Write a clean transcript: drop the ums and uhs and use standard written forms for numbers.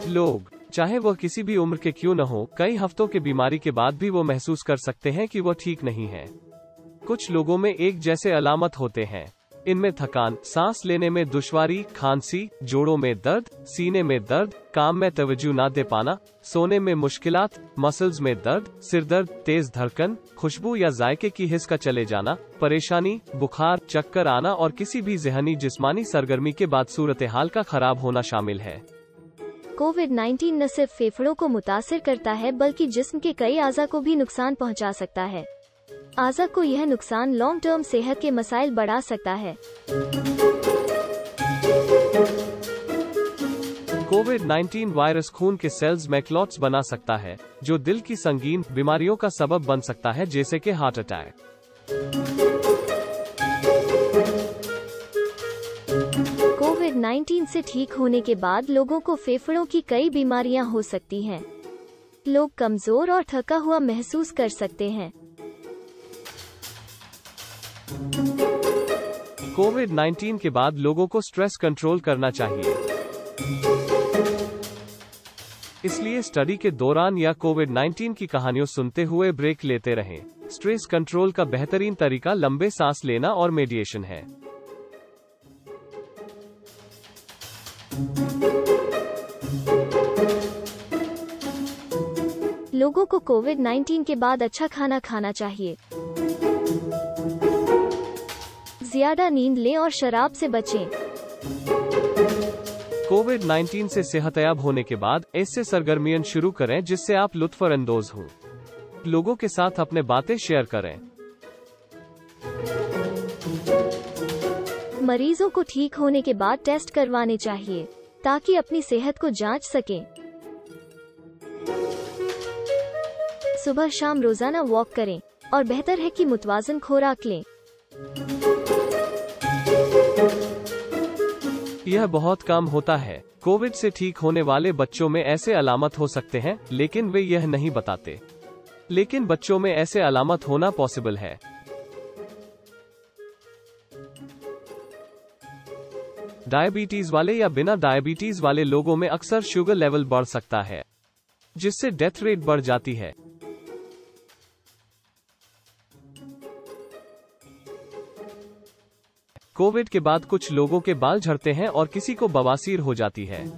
लोग, चाहे वह किसी भी उम्र के क्यों न हो, कई हफ्तों के बीमारी के बाद भी वो महसूस कर सकते हैं कि वो ठीक नहीं है। कुछ लोगों में एक जैसे अलामत होते हैं। इनमें थकान, सांस लेने में दुश्वारी, खांसी, जोड़ों में दर्द, सीने में दर्द, काम में तवज्जो न दे पाना, सोने में मुश्किलात, मसल्स में दर्द, सिरदर्द, तेज धड़कन, खुशबू या जायके की हिस का चले जाना, परेशानी, बुखार, चक्कर आना और किसी भी ज़हनी जिस्मानी सरगर्मी के बाद सूरत हाल का खराब होना शामिल है। कोविड-19 न सिर्फ फेफड़ों को मुतासिर करता है बल्कि जिस्म के कई आज़ा को भी नुकसान पहुंचा सकता है। आज़ा को यह नुकसान लॉन्ग टर्म सेहत के मसाइल बढ़ा सकता है। कोविड-19 वायरस खून के सेल्स में क्लॉट्स बना सकता है, जो दिल की संगीन बीमारियों का सबब बन सकता है, जैसे कि हार्ट अटैक। कोविड-19 से ठीक होने के बाद लोगों को फेफड़ों की कई बीमारियां हो सकती हैं। लोग कमजोर और थका हुआ महसूस कर सकते हैं। कोविड-19 के बाद लोगों को स्ट्रेस कंट्रोल करना चाहिए। इसलिए स्टडी के दौरान या कोविड-19 की कहानियों सुनते हुए ब्रेक लेते रहें। स्ट्रेस कंट्रोल का बेहतरीन तरीका लंबे सांस लेना और मेडिटेशन है। लोगों को कोविड-19 के बाद अच्छा खाना खाना चाहिए। ज्यादा नींद लें और शराब से बचें। कोविड-19 से सेहतयाब होने के बाद ऐसे सरगर्मियां शुरू करें जिससे आप लुत्फअंदोज हों। लोगों के साथ अपने बातें शेयर करें। मरीजों को ठीक होने के बाद टेस्ट करवाने चाहिए ताकि अपनी सेहत को जांच सकें। सुबह शाम रोजाना वॉक करें और बेहतर है कि मुतवाज़न खुराक लें। यह बहुत कम होता है। कोविड से ठीक होने वाले बच्चों में ऐसे अलामत हो सकते हैं, लेकिन वे यह नहीं बताते। लेकिन बच्चों में ऐसे अलामत होना पॉसिबल है। डायबिटीज वाले या बिना डायबिटीज वाले लोगों में अक्सर शुगर लेवल बढ़ सकता है, जिससे डेथ रेट बढ़ जाती है। कोविड के बाद कुछ लोगों के बाल झड़ते हैं और किसी को बवासीर हो जाती है।